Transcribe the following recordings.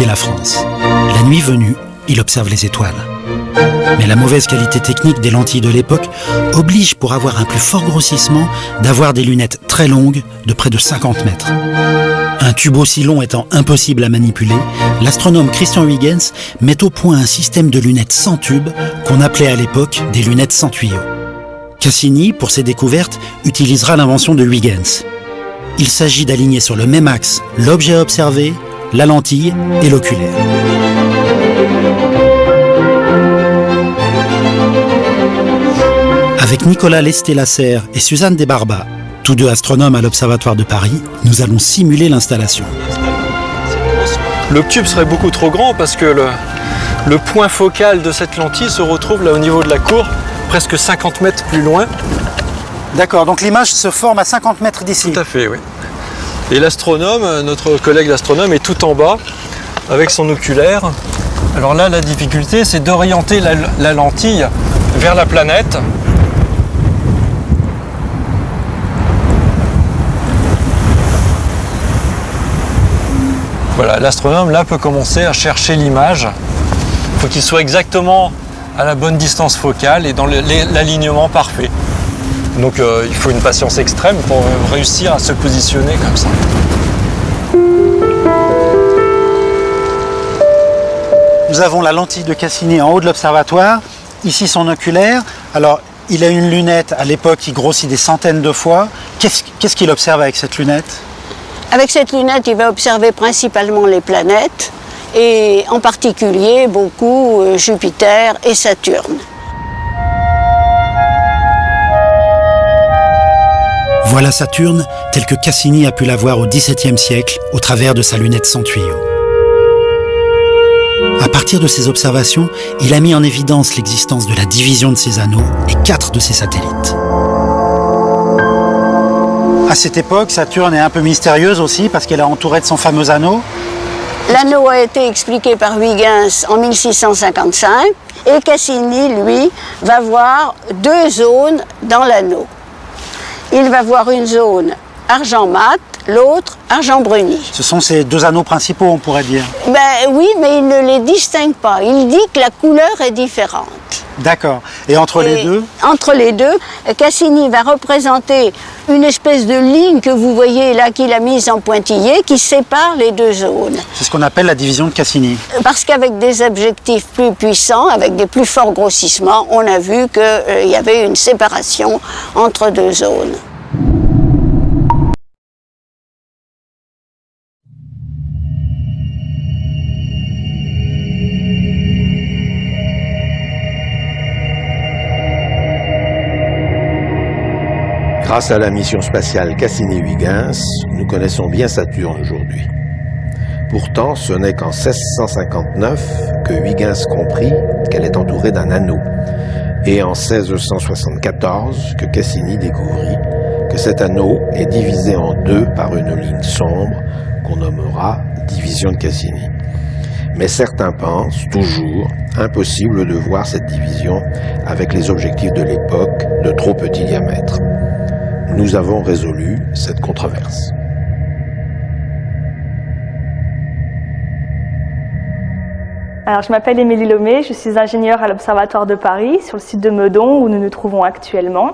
et la France. La nuit venue, il observe les étoiles. Mais la mauvaise qualité technique des lentilles de l'époque oblige, pour avoir un plus fort grossissement, d'avoir des lunettes très longues de près de 50 mètres. Un tube aussi long étant impossible à manipuler, l'astronome Christian Huygens met au point un système de lunettes sans tube qu'on appelait à l'époque des lunettes sans tuyau. Cassini, pour ses découvertes, utilisera l'invention de Huygens. Il s'agit d'aligner sur le même axe l'objet à observer, la lentille et l'oculaire. Avec Nicolas Lesté-Lasserre et Suzanne Desbarbas, tous deux astronomes à l'Observatoire de Paris, nous allons simuler l'installation. Le tube serait beaucoup trop grand parce que le point focal de cette lentille se retrouve là au niveau de la cour, presque 50 mètres plus loin. D'accord, donc l'image se forme à 50 mètres d'ici. Tout à fait, oui. Et l'astronome, notre collègue l'astronome, est tout en bas avec son oculaire. Alors là, la difficulté, c'est d'orienter la lentille vers la planète. Voilà, l'astronome là peut commencer à chercher l'image. Il faut qu'il soit exactement à la bonne distance focale et dans l'alignement parfait. Donc il faut une patience extrême pour réussir à se positionner comme ça. Nous avons la lentille de Cassini en haut de l'observatoire, ici son oculaire. Alors il a une lunette, à l'époque qui grossit des centaines de fois. Qu'est-ce qu'il observe avec cette lunette ? Avec cette lunette, il va observer principalement les planètes et en particulier beaucoup Jupiter et Saturne. Voilà Saturne tel que Cassini a pu la voir au XVIIe siècle au travers de sa lunette sans tuyau. À partir de ces observations, il a mis en évidence l'existence de la division de ses anneaux et 4 de ses satellites. À cette époque, Saturne est un peu mystérieuse aussi parce qu'elle est entourée de son fameux anneau. L'anneau a été expliqué par Huygens en 1655 et Cassini, lui, va voir 2 zones dans l'anneau. Il va voir une zone argent mat, l'autre argent bruni. Ce sont ces 2 anneaux principaux, on pourrait dire. Ben oui, mais il ne les distingue pas. Il dit que la couleur est différente. D'accord. Et entre les deux ? Entre les deux, Cassini va représenter une espèce de ligne que vous voyez là qu'il a mise en pointillé qui sépare les 2 zones. C'est ce qu'on appelle la division de Cassini. Parce qu'avec des objectifs plus puissants, avec des plus forts grossissements, on a vu qu'il y avait une séparation entre 2 zones. Grâce à la mission spatiale Cassini-Huygens, nous connaissons bien Saturne aujourd'hui. Pourtant, ce n'est qu'en 1659 que Huygens comprit qu'elle est entourée d'un anneau, et en 1674 que Cassini découvrit que cet anneau est divisé en 2 par une ligne sombre qu'on nommera division de Cassini. Mais certains pensent toujours impossible de voir cette division avec les objectifs de l'époque de trop petit diamètre. Nous avons résolu cette controverse. Alors, je m'appelle Émilie Lomé, je suis ingénieure à l'Observatoire de Paris, sur le site de Meudon, où nous nous trouvons actuellement.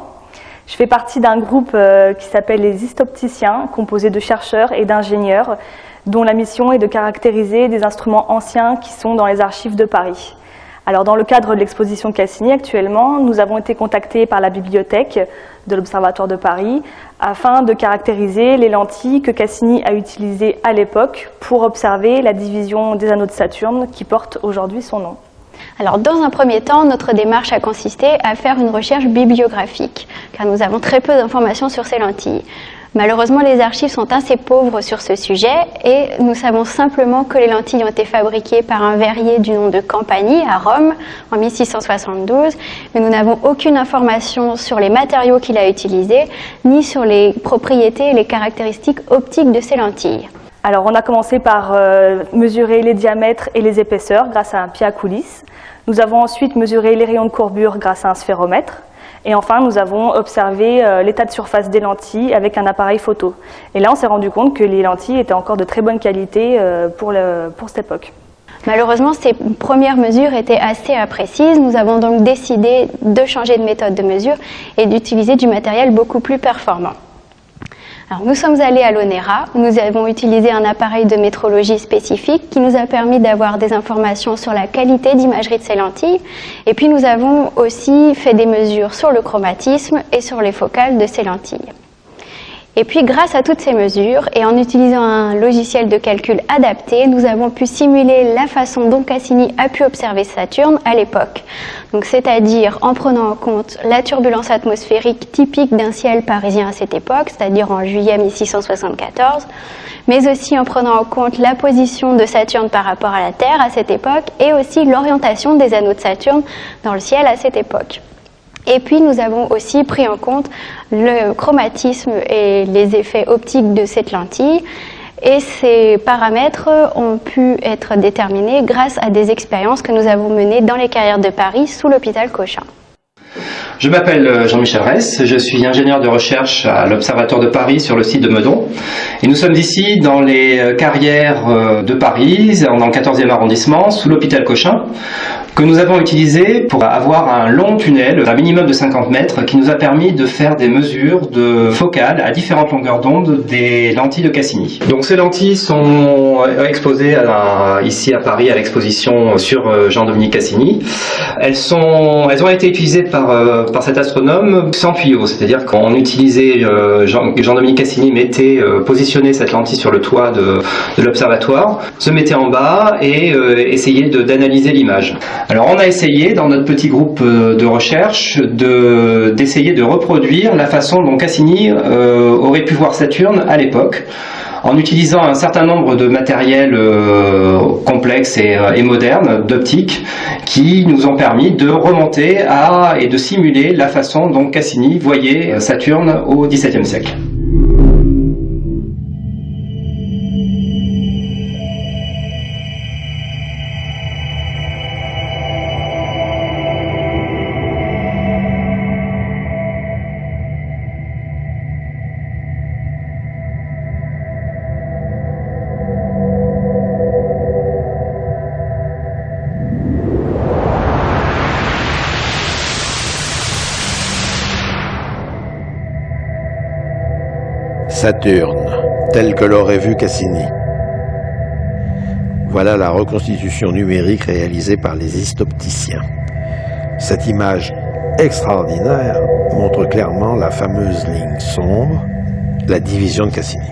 Je fais partie d'un groupe qui s'appelle les Histopticiens, composé de chercheurs et d'ingénieurs, dont la mission est de caractériser des instruments anciens qui sont dans les archives de Paris. Alors, dans le cadre de l'exposition Cassini, actuellement, nous avons été contactés par la bibliothèque de l'Observatoire de Paris afin de caractériser les lentilles que Cassini a utilisées à l'époque pour observer la division des anneaux de Saturne qui porte aujourd'hui son nom. Alors, dans un premier temps, notre démarche a consisté à faire une recherche bibliographique, car nous avons très peu d'informations sur ces lentilles. Malheureusement, les archives sont assez pauvres sur ce sujet et nous savons simplement que les lentilles ont été fabriquées par un verrier du nom de Campani à Rome en 1672, mais nous n'avons aucune information sur les matériaux qu'il a utilisés, ni sur les propriétés et les caractéristiques optiques de ces lentilles. Alors, on a commencé par mesurer les diamètres et les épaisseurs grâce à un pied à coulisses. Nous avons ensuite mesuré les rayons de courbure grâce à un sphéromètre. Et enfin, nous avons observé l'état de surface des lentilles avec un appareil photo. Et là, on s'est rendu compte que les lentilles étaient encore de très bonne qualité pour cette époque. Malheureusement, ces premières mesures étaient assez imprécises. Nous avons donc décidé de changer de méthode de mesure et d'utiliser du matériel beaucoup plus performant. Alors, nous sommes allés à l'ONERA, nous avons utilisé un appareil de métrologie spécifique qui nous a permis d'avoir des informations sur la qualité d'imagerie de ces lentilles. Et puis nous avons aussi fait des mesures sur le chromatisme et sur les focales de ces lentilles. Et puis grâce à toutes ces mesures et en utilisant un logiciel de calcul adapté, nous avons pu simuler la façon dont Cassini a pu observer Saturne à l'époque. Donc c'est-à-dire en prenant en compte la turbulence atmosphérique typique d'un ciel parisien à cette époque, c'est-à-dire en juillet 1674, mais aussi en prenant en compte la position de Saturne par rapport à la Terre à cette époque et aussi l'orientation des anneaux de Saturne dans le ciel à cette époque. Et puis nous avons aussi pris en compte le chromatisme et les effets optiques de cette lentille. Et ces paramètres ont pu être déterminés grâce à des expériences que nous avons menées dans les carrières de Paris sous l'hôpital Cochin. Je m'appelle Jean-Michel Ress, je suis ingénieur de recherche à l'Observatoire de Paris sur le site de Meudon. Et nous sommes ici dans les carrières de Paris, dans le 14e arrondissement, sous l'hôpital Cochin, que nous avons utilisé pour avoir un long tunnel, un minimum de 50 mètres, qui nous a permis de faire des mesures de focales à différentes longueurs d'onde des lentilles de Cassini. Donc ces lentilles sont exposées ici à Paris à l'exposition sur Jean-Dominique Cassini. Elles ont été utilisées par cet astronome sans tuyau, c'est-à-dire qu'on utilisait, Jean-Dominique Cassini positionnait cette lentille sur le toit de l'observatoire, se mettait en bas et essayait d'analyser l'image. Alors on a essayé dans notre petit groupe de recherche d'essayer de reproduire la façon dont Cassini aurait pu voir Saturne à l'époque, en utilisant un certain nombre de matériels complexes et modernes d'optique qui nous ont permis de remonter et de simuler la façon dont Cassini voyait Saturne au XVIIe siècle. Saturne, tel que l'aurait vu Cassini. Voilà la reconstitution numérique réalisée par les histopticiens. Cette image extraordinaire montre clairement la fameuse ligne sombre, la division de Cassini.